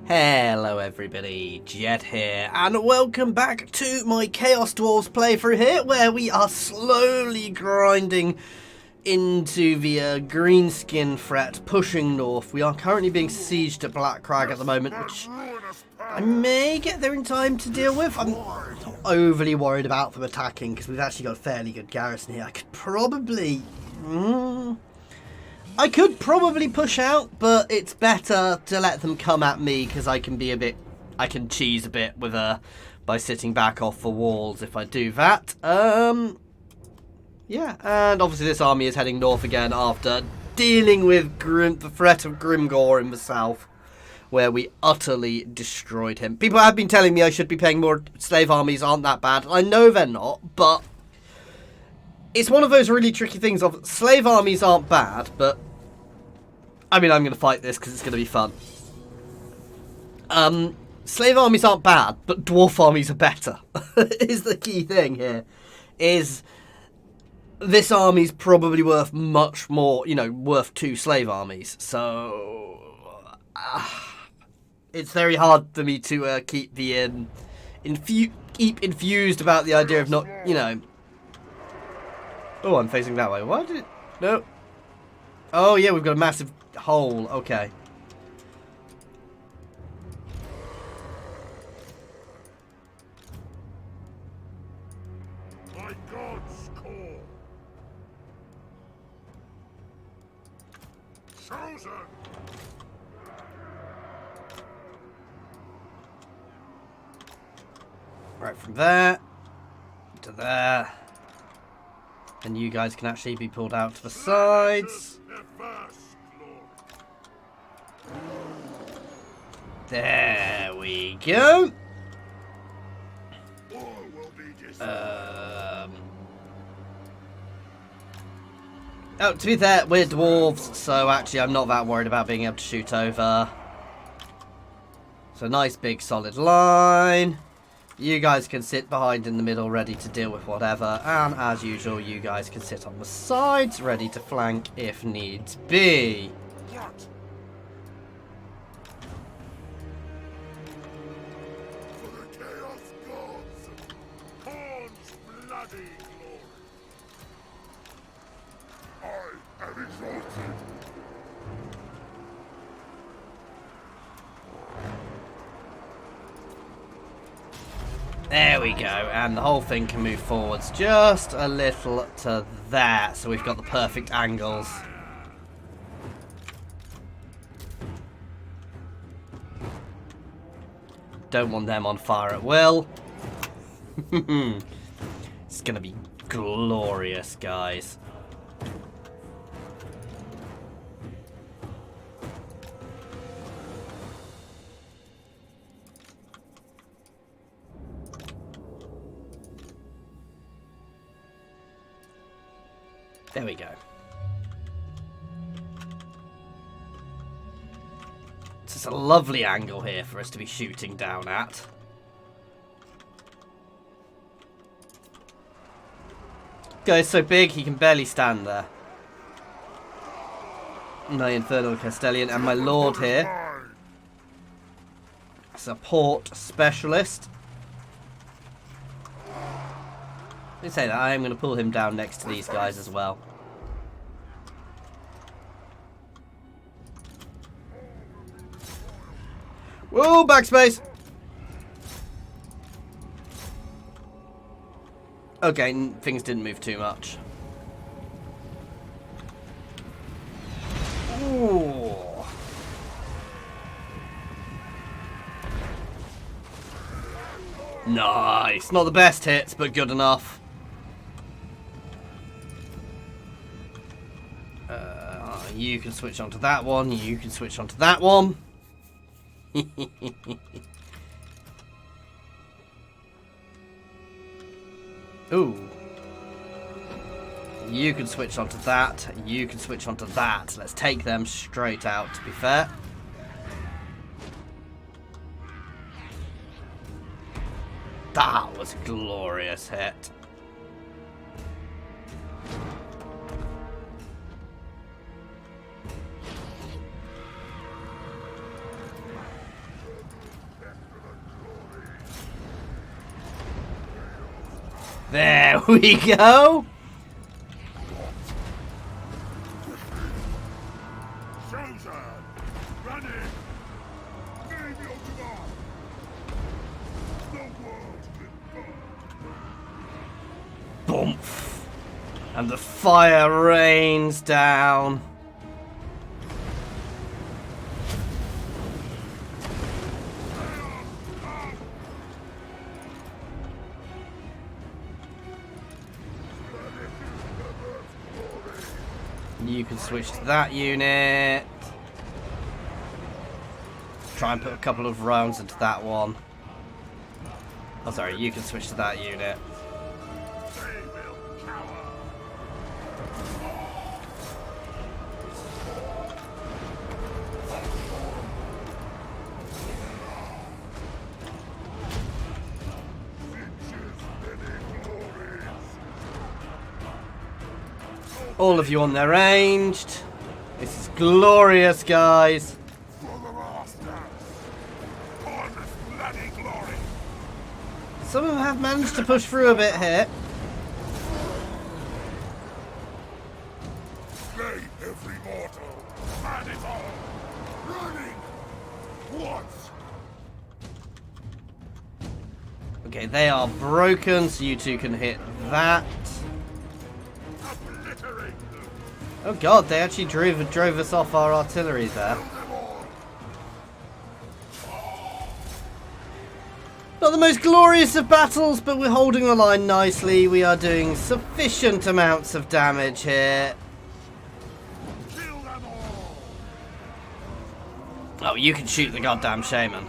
Hello everybody, Jet here, and welcome back to my Chaos Dwarfs playthrough here, where we are slowly grinding into the greenskin threat, pushing north. We are currently being sieged at Black Crag at the moment, which I may get there in time to deal with. I'm not overly worried about them attacking, because we've actually got a fairly good garrison here. I could probably push out, but it's better to let them come at me because I can cheese a bit with by sitting back off the walls if I do that. Yeah, and obviously this army is heading north again after dealing with the threat of Grimgor in the south, where we utterly destroyed him. People have been telling me I should be playing more. Slave armies aren't that bad. I know they're not, but it's one of those really tricky things of slave armies aren't bad, but I mean, I'm going to fight this because it's going to be fun. Slave armies aren't bad, but dwarf armies are better. Is the key thing here. Is this army's probably worth much more, worth 2 slave armies. So it's very hard for me to keep infused about the idea of not, Oh, I'm facing that way. Why did it? No. Oh yeah, we've got a massive hole. Okay. My God's call. Chosen. Right, from there to there. And you guys can actually be pulled out to the sides. There we go. Oh, to be fair, we're dwarves, so actually I'm not that worried about being able to shoot over. So nice big solid line. You guys can sit behind in the middle, ready to deal with whatever. And as usual, you guys can sit on the sides, ready to flank if needs be. What? For the Chaos Gods, Horn's bloody glory. I am exalted. There we go, and the whole thing can move forwards just a little to there, so we've got the perfect angles. Don't want them on fire at will. It's gonna be glorious, guys. There we go. This is a lovely angle here for us to be shooting down at. Guy's so big he can barely stand there. My Infernal Castellan and my Lord here. Support specialist. Let me say that I am going to pull him down next to these guys as well. Whoa, backspace! Okay, things didn't move too much. Ooh. Nice. Not the best hits, but good enough. You can switch onto that one. You can switch onto that one. Ooh. You can switch onto that. You can switch onto that. Let's take them straight out, to be fair. That was a glorious hit. There we go. Chosen! Run in! Name your command! The world will burn! Boomf. And the fire rains down. You can switch to that unit. Try and put a couple of rounds into that one. Oh, sorry, you can switch to that unit. They will cower! All of you on there ranged. This is glorious, guys. For the last dance! On bloody glory! Some of them have managed to push through a bit here. Slay every mortal! Man it all! Running! Once! Okay, they are broken, so you two can hit that. Obliterate them! Oh god, they actually drove us off our artillery there. Them all! Not the most glorious of battles, but we're holding the line nicely. We are doing sufficient amounts of damage here. Kill them all! Oh, you can shoot the goddamn shaman.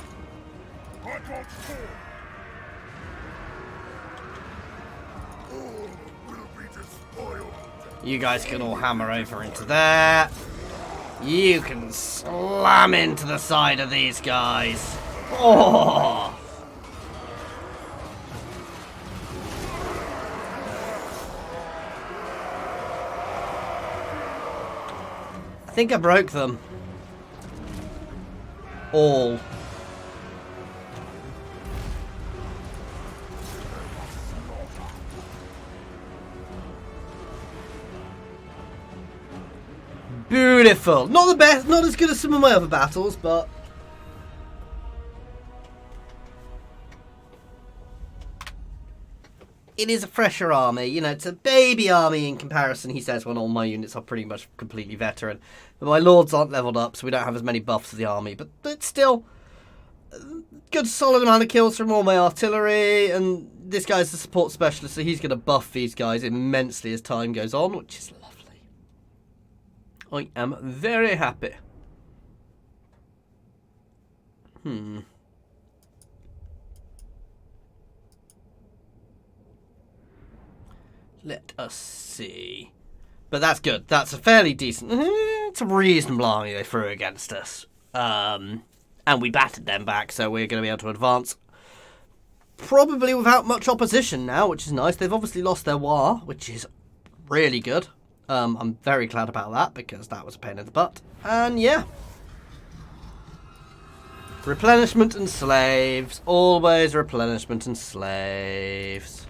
I got four! All will be despoiled! You guys can all hammer over into there. You can slam into the side of these guys. Oh! I think I broke them. All. Beautiful. Not the best, not as good as some of my other battles, but it is a fresher army. You know, it's a baby army in comparison, he says, when all my units are pretty much completely veteran. But my lords aren't leveled up, so we don't have as many buffs as the army. But it's still a good solid amount of kills from all my artillery. And this guy's the support specialist, so he's going to buff these guys immensely as time goes on, which is lovely. I am very happy. Let us see. But that's good. That's a fairly decent... It's a reasonable army they threw against us. And we battered them back, so we're going to be able to advance. Probably without much opposition now, which is nice. They've obviously lost their war, which is really good. I'm very glad about that, because that was a pain in the butt. And yeah. Replenishment and slaves. Always replenishment and slaves.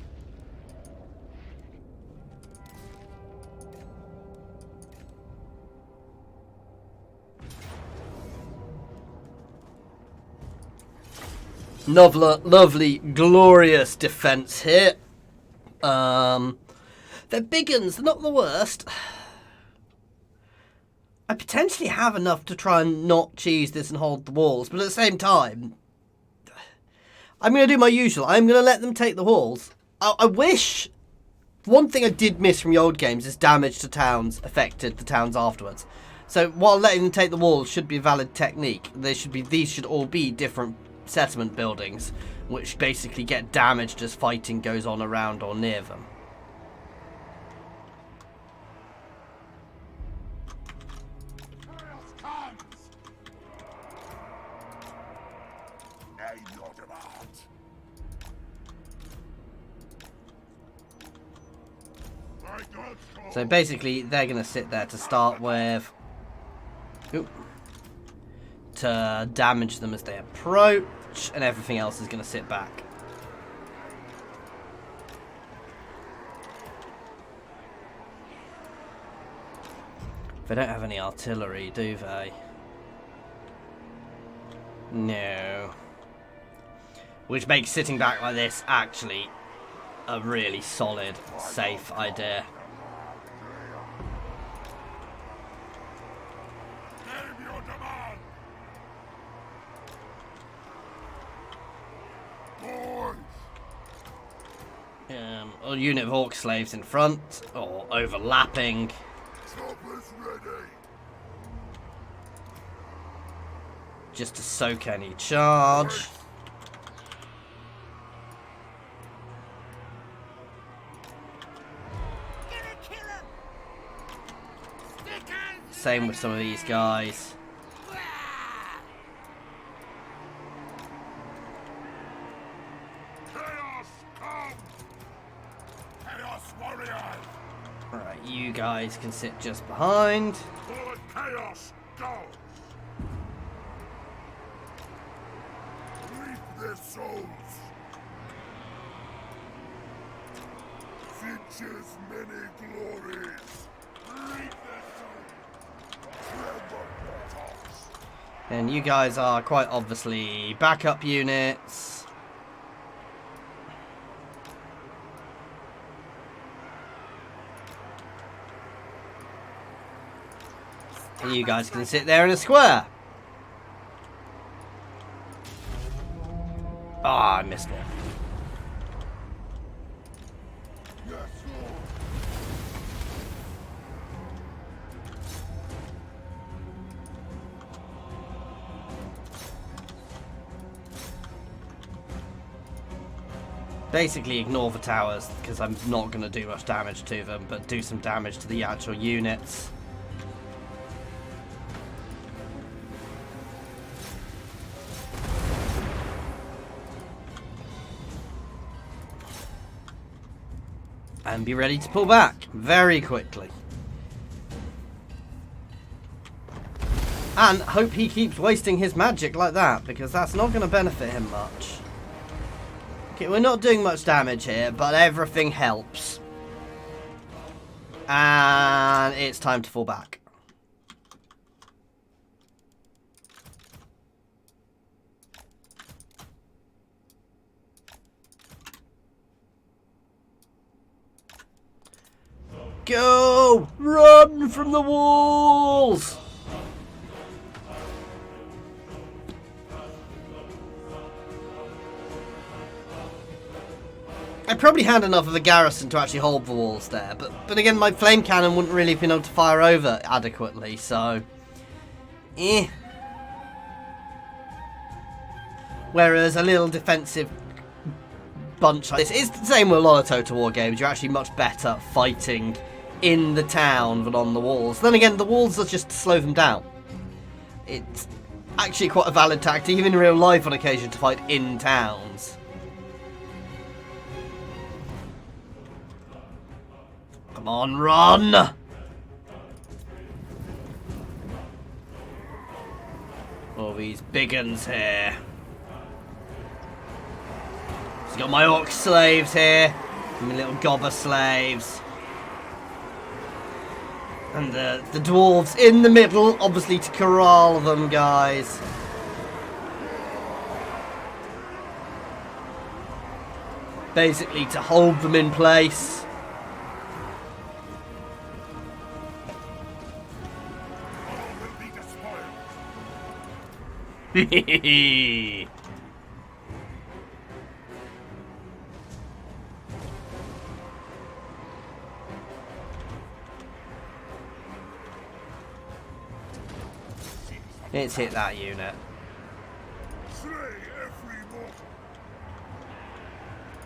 Lovely, glorious defense here. They're big uns, they're not the worst. I potentially have enough to try and not cheese this and hold the walls, but at the same time, I'm going to do my usual. I'm going to let them take the walls. I wish... One thing I did miss from the old games is damage to towns affected the towns afterwards. So while letting them take the walls should be a valid technique, these should all be different settlement buildings, which basically get damaged as fighting goes on around or near them. So basically, they're going to sit there to start with. Oop. To damage them as they approach, and everything else is going to sit back. They don't have any artillery, do they? No. Which makes sitting back like this actually a really solid, safe idea. Name your demand. Boys, A unit of orc slaves in front, or overlapping. choppers ready. Just to soak any charge. Same with some of these guys. Chaos come. Chaos warriors. Right, you guys can sit just behind. For chaos goes. Reap their souls. Finch's many glories. Reap their souls. Tremble, mortals. And you guys are quite obviously backup units. And you guys can sit there in a square. Ah, I missed it. Yes, Lord. Basically ignore the towers, because I'm not going to do much damage to them, but do some damage to the actual units. And be ready to pull back very quickly. And hope he keeps wasting his magic like that, because that's not going to benefit him much. Okay, we're not doing much damage here, but everything helps. And it's time to fall back. Go! Run from the walls! I probably had enough of a garrison to actually hold the walls there, but again, my flame cannon wouldn't really have been able to fire over adequately, so... eh. Whereas a little defensive bunch like this is the same with a lot of Total War games. You're actually much better fighting in the town than on the walls. Then again, the walls are just to slow them down. It's actually quite a valid tactic, even in real life on occasion, to fight in towns. Come on, run! All these big uns here. So got my orc slaves here, and my little gobber slaves. And the dwarves in the middle, obviously to corral them, guys. Basically to hold them in place. Hehehe. Let's hit that unit. Slay every mortal.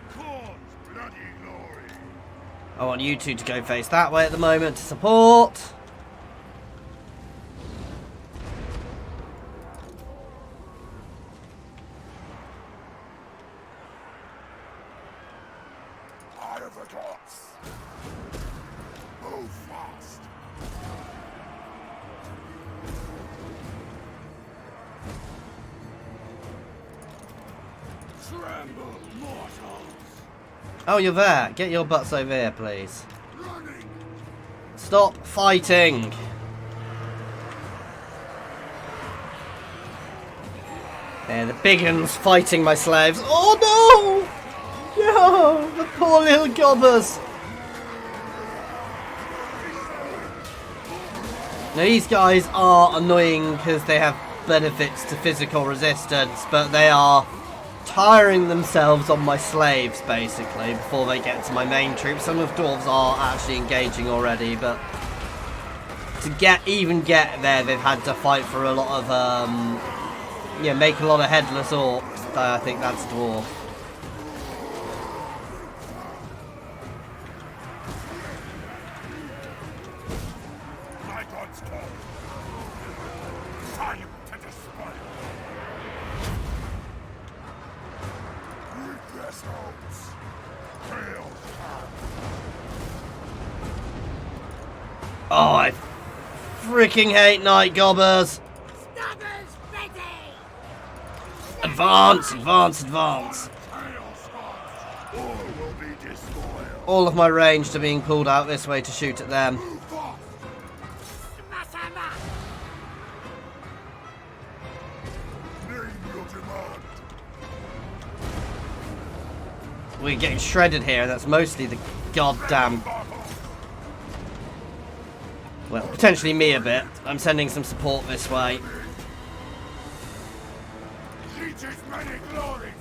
Corn's bloody glory. I want you two to go face that way at the moment to support. Eye of the gods. Move fast. Tremble, mortals. Oh, you're there. Get your butts over here, please. Running. Stop fighting. They're the big uns fighting my slaves. Oh no! No! The poor little gobbers! Now these guys are annoying because they have benefits to physical resistance, but they are tiring themselves on my slaves basically before they get to my main troops. Some of the dwarves are actually engaging already, but to even get there, they've had to fight for a lot of yeah, make a lot of headless orcs. I think that's dwarf. My God's call. Time to destroy. Regress holds. Fail. Oh, I freaking hate night gobbers. Stabbers ready! Advance, advance, advance. Chaos Dwarfs. All will be destroyed. All of my ranged are being pulled out this way to shoot at them. Move off. WARHAMMER! Name your demand. We're getting shredded here, and that's mostly the goddamn... Well, potentially me a bit. I'm sending some support this way. Teaches many glories.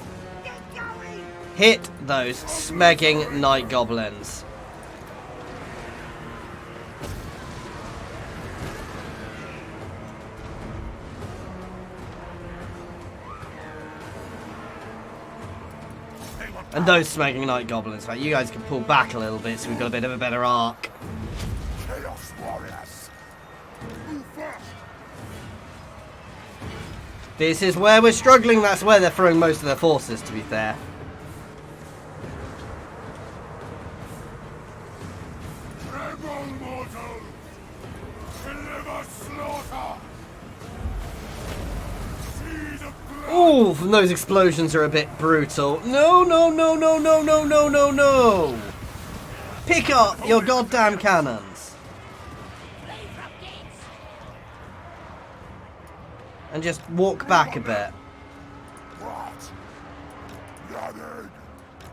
Get going! Hit those smegging night goblins. And those smegging night goblins. Right, you guys can pull back a little bit so we've got a bit of a better arc. Chaos warriors. Move fast. This is where we're struggling. That's where they're throwing most of their forces, to be fair. Tremble, mortals. Deliver slaughter. Seed of blood. Ooh, those explosions are a bit brutal. No, no, no, no, no, no, no, no, no. Pick up your goddamn cannons. And just walk back a bit. What? Running.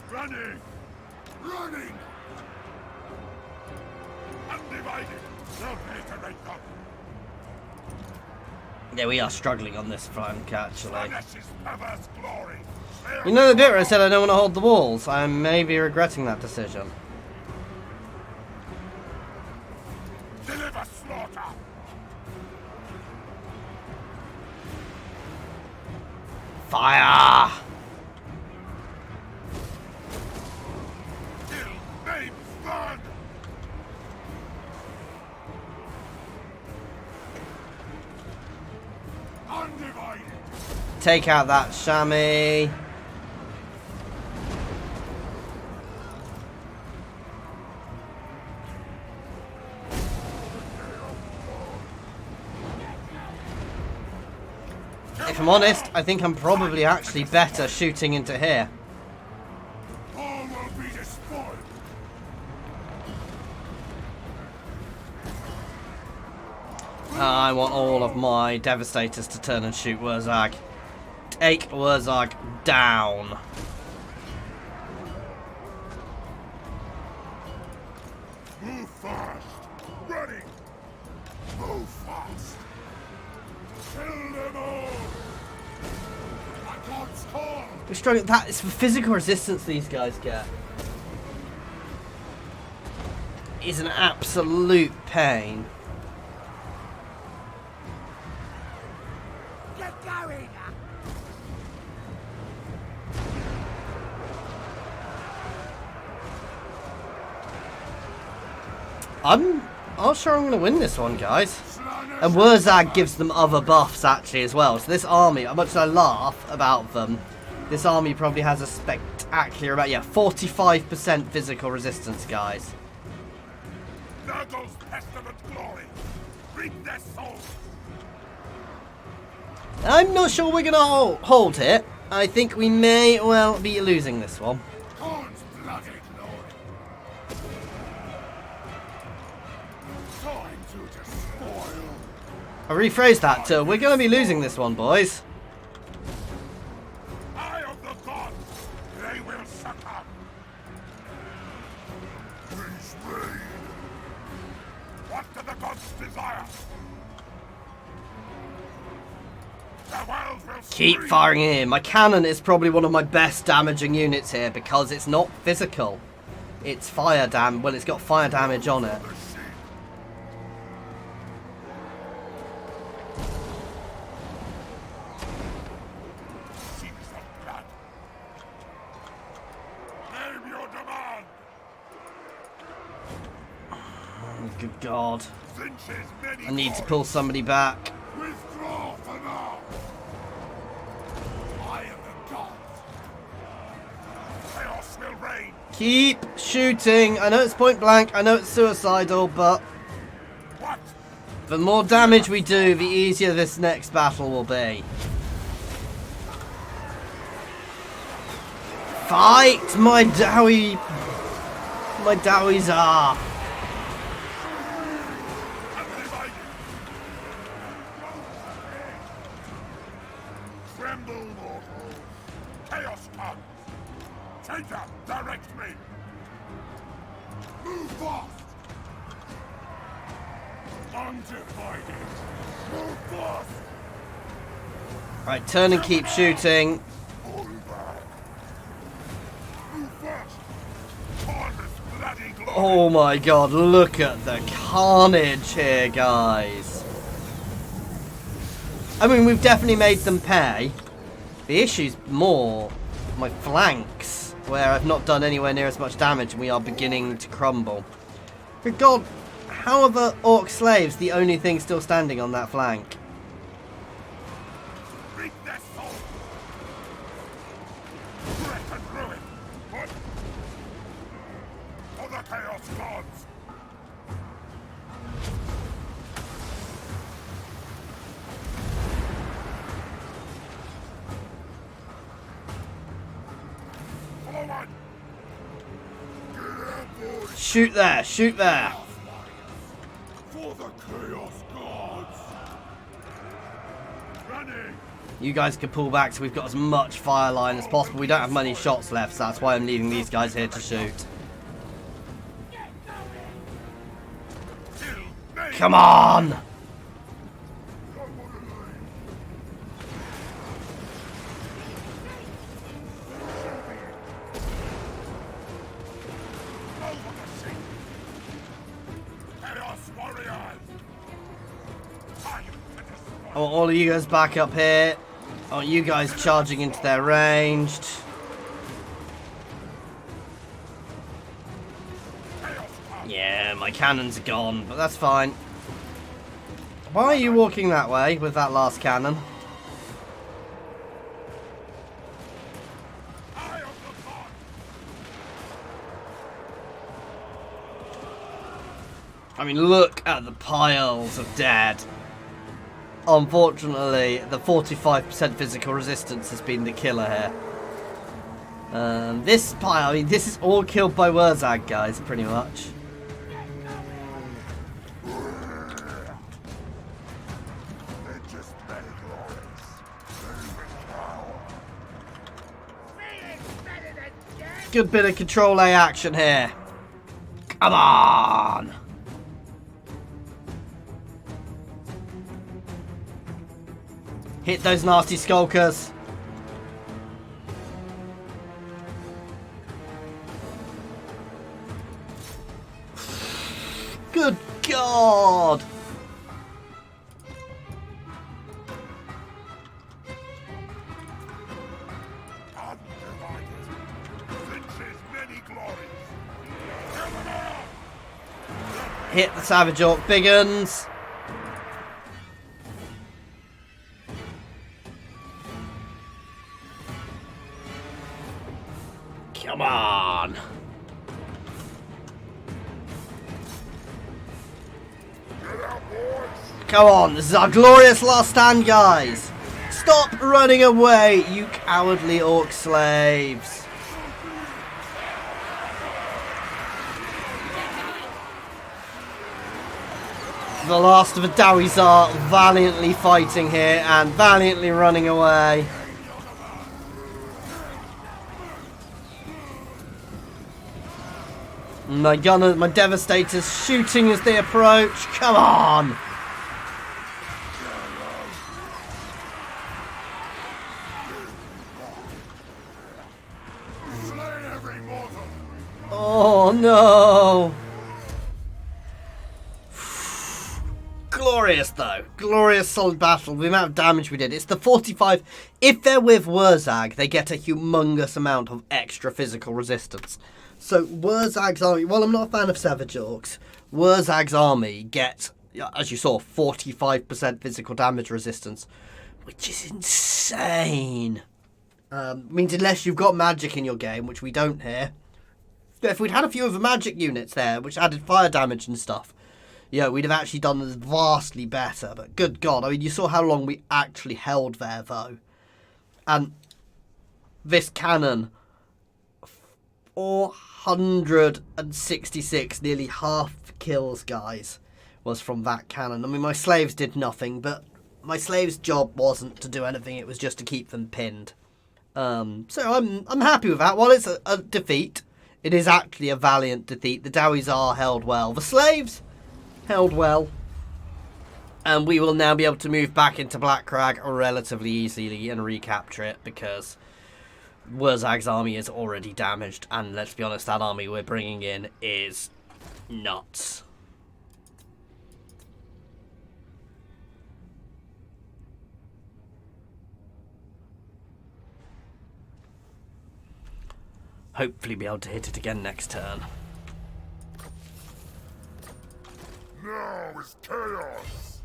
Running. Running. Undivided. Obliterate them. Yeah, we are struggling on this flank, actually. Vanish's perverse glory. You know the bit where I said I don't want to hold the walls? I may be regretting that decision. Deliver slaughter. Fire! Kill. Maim. Burn. Undivided. Take out that chamois. If I'm honest, I think I'm probably actually better shooting into here. All will be destroyed. I want all of my devastators to turn and shoot Wurzag. Take Wurzag down. Move fast. Running. Move fast. Kill them all. I can't score. We're struggling. That is the physical resistance these guys get. Is an absolute pain. Get going! I'm not sure I'm going to win this one, guys. And Wurzag gives them other buffs actually as well. So this army, much as I laugh about them, this army probably has a spectacular about 45% physical resistance, guys. There goes pestilent glory. Reap their souls. I'm not sure we're going to hold it. I think we may well be losing this one. Horns bloody glory. Time to despoil. I rephrased that to, we're going to be losing this one, boys. the gods desire. The world will Keep scream. firing here. My cannon is probably one of my best damaging units here because it's not physical. It's fire well, it's got fire damage on it. The sheep. Seeks of blood. Name your demand. Good God. Finches many I need to glories. pull somebody back. Withdraw for now. I am the gods. Chaos will reign. Keep shooting. I know it's point blank. I know it's suicidal, but What? the more damage we do, the easier this next battle will be. Fight, my Dowie. My Dowies are. Tremble, mortals. Chaos comes. Traitor, direct me. Move fast. Undivided. Move fast. Right, turn and keep shooting. Pull back. Move fast. Harness bloody glory. Oh my God, look at the carnage here, guys. I mean, we've definitely made them pay. The issue's more my flanks, where I've not done anywhere near as much damage and we are beginning to crumble. Good God, how are the orc slaves the only thing still standing on that flank? Reap their soul. Wreck and ruin. What? For the Chaos gods. Forward. Shoot there, shoot there. For the Chaos gods. Running. You guys can pull back so we've got as much fire line as possible. We don't have many shots left, so that's why I'm leaving these guys here to shoot. Kill me. Come on! Over the sea. Chaos warriors. Time to destroy. I want all of you guys back up here. I want you guys charging into their ranged. Chaos comes. Yeah, my cannons are gone, but that's fine. Why are you walking that way with that last cannon? Eye of the god. I mean, look at the piles of dead. Unfortunately, the 45% physical resistance has been the killer here. This pile, I mean, this is all killed by Wurzag, guys, pretty much. They're just many glories. They will cower. Feeling's better than death. Good bit of Control A action here. Come on! Hit those nasty skulkers. Good God! Undivided. Finches many glories. Kill them all. Hit the Savage Orc big uns. Come on! Get out, boys. Come on, this is our glorious last stand, guys! Stop running away, you cowardly orc slaves! The last of the Dowies are valiantly fighting here and valiantly running away. My gunner, my devastators shooting as they approach. Come on! Slay every mortal. Oh no! Glorious though. Glorious solid battle. The amount of damage we did. It's the 45. If they're with Wurzag, they get a humongous amount of extra physical resistance. So Wurzag's army, while I'm not a fan of Savage Orcs, Wurzag's army gets, as you saw, 45% physical damage resistance, which is insane. Means unless you've got magic in your game, which we don't here. If we'd had a few of the magic units there, which added fire damage and stuff, yeah, we'd have actually done this vastly better. But good God, I mean, you saw how long we actually held there, though. And this cannon, 466, nearly half the kills, guys, was from that cannon. I mean, my slaves did nothing, but my slaves' job wasn't to do anything. It was just to keep them pinned. So I'm happy with that. While it's a defeat, it is actually a valiant defeat. The Dowies are held well. The slaves held well. And we will now be able to move back into Black Crag relatively easily and recapture it because Wurzag's army is already damaged. And let's be honest, that army we're bringing in is nuts. Hopefully be able to hit it again next turn. Now is chaos.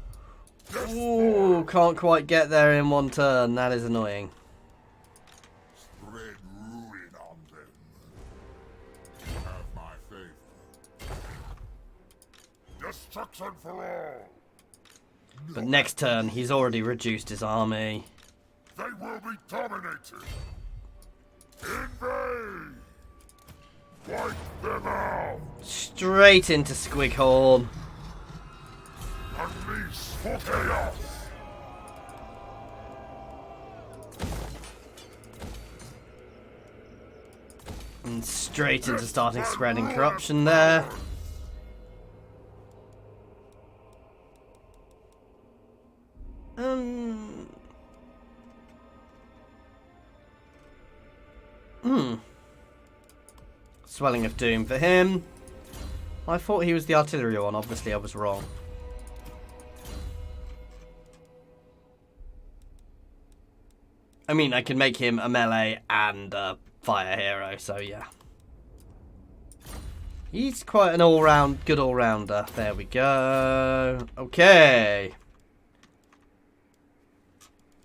Ooh, can't quite get there in one turn. That is annoying. Spread ruin on them. Have my faith. Destruction for all. But next turn, he's already reduced his army. They will be dominated. Invade. Wipe them out. Straight into Squighorn. Unleash for chaos. And straight into starting spreading corruption there. Swelling of Doom for him. I thought he was the artillery one. Obviously, I was wrong. I mean, I can make him a melee and a fire hero, so yeah. He's quite an all-round, good all-rounder. There we go. Okay.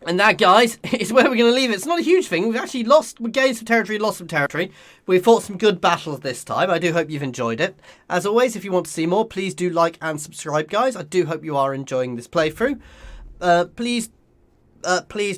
And that, guys, is where we're going to leave it. It's not a huge thing. We've actually we gained some territory, lost some territory. We fought some good battles this time. I do hope you've enjoyed it. As always, if you want to see more, please do like and subscribe, guys. I do hope you are enjoying this playthrough. Please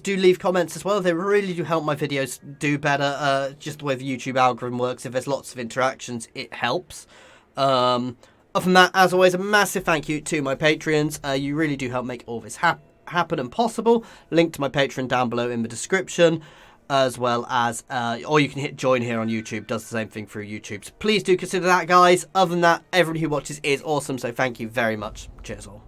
do leave comments as well. They really do help my videos do better. Just the way the YouTube algorithm works. If there's lots of interactions, it helps. Other than that, as always, a massive thank you to my Patreons. You really do help make all this happen and possible. Link to my Patreon down below in the description, as well as or you can hit join here on YouTube. Does the same thing through YouTube, so please do consider that, guys. Other than that, everybody who watches is awesome, so thank you very much. Cheers all.